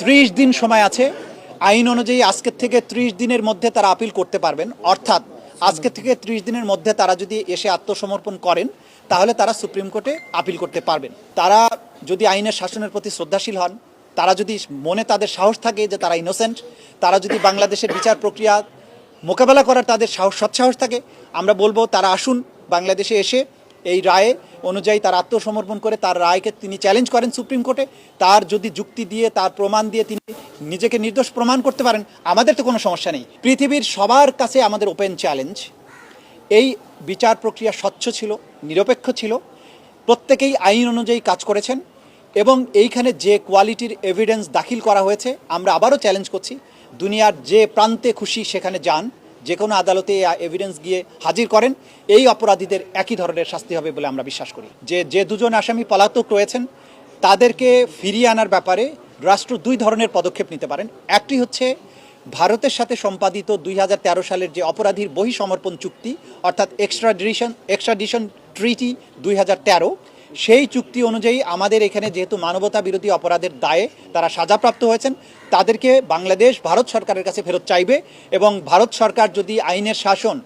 30 দিন সময় আছে। আইন অনুযায়ী আজকের থেকে 30 দিনের মধ্যে তারা আপিল করতে পারবেন। অর্থাৎ আজকে থেকে 30 দিনের মধ্যে তারা যদি এসে আত্মসমর্পণ করেন তাহলে তারা সুপ্রিম কোর্টে আপিল করতে পারবেন। তারা যদি আইনের শাসনের প্রতি শ্রদ্ধাশীল হন, তারা যদি মনে তাদের সাহস থাকে যে তারা ইনোসেন্ট, তারা যদি বাংলাদেশের বিচার প্রক্রিয়া মোকাবেলা করার তাদের সৎসাহস থাকে, আমরা বলবো তারা আসুন বাংলাদেশে এসে এই রায়ে অনুযায়ী তার আত্মসমর্পণ করে তার রায়কে তিনি চ্যালেঞ্জ করেন সুপ্রিম কোর্টে। তার যদি যুক্তি দিয়ে তার প্রমাণ দিয়ে তিনি নিজেকে নির্দোষ প্রমাণ করতে পারেন, আমাদের তো কোনো সমস্যা নেই। পৃথিবীর সবার কাছে আমাদের ওপেন চ্যালেঞ্জ, এই বিচার প্রক্রিয়া স্বচ্ছ ছিল, নিরপেক্ষ ছিল, প্রত্যেকেই আইন অনুযায়ী কাজ করেছেন এবং এইখানে যে কোয়ালিটির এভিডেন্স দাখিল করা হয়েছে, আমরা আবারও চ্যালেঞ্জ করছি দুনিয়ার যে প্রান্তে খুশি সেখানে যান, যে কোনো আদালতে এভিডেন্স গিয়ে হাজির করেন, এই অপরাধীদের একই ধরনের শাস্তি হবে বলে আমরা বিশ্বাস করি। যে দুজন আসামি পলাতক রয়েছেন তাদেরকে ফিরিয়ে আনার ব্যাপারে রাষ্ট্র দুই ধরনের পদক্ষেপ নিতে পারেন। একটি হচ্ছে ভারতের সাথে সম্পাদিত 2013 সালের যে অপরাধীর বহিঃসমর্পণ চুক্তি, অর্থাৎ এক্সট্রাডিশন ট্রিটি 2013, সেই চুক্তি অনুযায়ী আমাদের এখানে যেহেতু মানবতা বিরোধী অপরাধের দায়ে তারা সাজাপ্রাপ্ত হয়েছেন, তাদেরকে বাংলাদেশ ভারত সরকারের কাছে ফেরত চাইবে এবং ভারত সরকার যদি আইনের শাসন,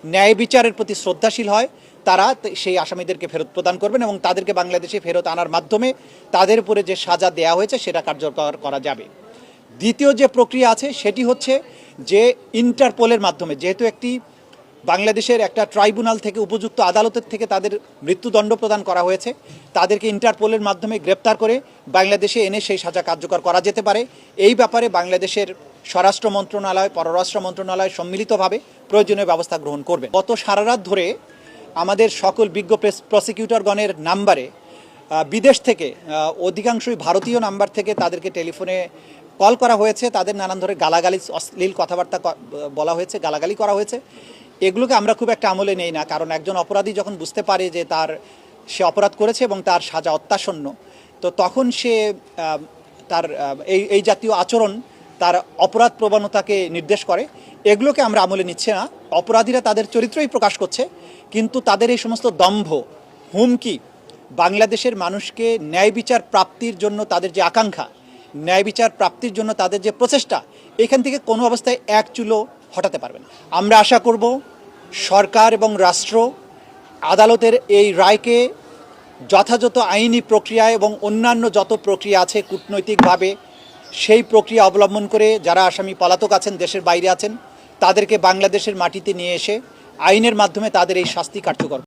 ন্যায় বিচারের প্রতি শ্রদ্ধাশীল হয়, তারা সেই আসামিদেরকে ফেরত প্রদান করবেন এবং তাদেরকে বাংলাদেশে ফেরত আনার মাধ্যমে তাদের উপরে যে সাজা দেওয়া হয়েছে সেটা কার্যকর করা যাবে। দ্বিতীয় যে প্রক্রিয়া আছে সেটি হচ্ছে যে ইন্টারপোলের মাধ্যমে, যেহেতু একটি বাংলাদেশের একটা ট্রাইব্যুনাল থেকে উপযুক্ত আদালতের থেকে তাদের মৃত্যুদণ্ড প্রদান করা হয়েছে, তাদেরকে ইন্টারপোলের মাধ্যমে গ্রেপ্তার করে বাংলাদেশে এনে সেই সাজা কার্যকর করা যেতে পারে। এই ব্যাপারে বাংলাদেশের স্বরাষ্ট্র মন্ত্রণালয়, পররাষ্ট্র মন্ত্রণালয় সম্মিলিতভাবে প্রয়োজনীয় ব্যবস্থা গ্রহণ করবে। গত সারা রাত ধরে আমাদের সকল বিজ্ঞ প্রসিকিউটরগণের নাম্বারে বিদেশ থেকে, অধিকাংশই ভারতীয় নাম্বার থেকে তাদেরকে টেলিফোনে কল করা হয়েছে, তাদের নানান ধরনের গালাগালি, অশ্লীল কথাবার্তা বলা হয়েছে, গালাগালি করা হয়েছে। এগুলোকে আমরা খুব একটা আমলে নেই না, কারণ একজন অপরাধী যখন বুঝতে পারে যে সে অপরাধ করেছে এবং তার সাজা অত্যাসন্ন, তো তখন সে তার এই জাতীয় আচরণ তার অপরাধ প্রবণতাকে নির্দেশ করে। এগুলোকে আমরা আমলে নিচ্ছি না। অপরাধীরা তাদের চরিত্রই প্রকাশ করছে, কিন্তু তাদের এই সমস্ত দম্ভ, হুমকি, বাংলাদেশের মানুষকে ন্যায় বিচার প্রাপ্তির জন্য তাদের যে আকাঙ্ক্ষা, ন্যায় বিচার প্রাপ্তির জন্য তাদের যে প্রচেষ্টা, এখান থেকে কোনো অবস্থায় এক চুলো হটাতে পারবে না। আমরা আশা করব সরকার এবং রাষ্ট্র আদালতের এই রায়কে যথাযথ আইনি প্রক্রিয়া এবং অন্যান্য যত প্রক্রিয়া আছে কূটনৈতিকভাবে, সেই প্রক্রিয়া অবলম্বন করে যারা আসামি পলাতক আছেন, দেশের বাইরে আছেন, তাদেরকে বাংলাদেশের মাটিতে নিয়ে এসে আইনের মাধ্যমে তাদের এই শাস্তি কার্যকর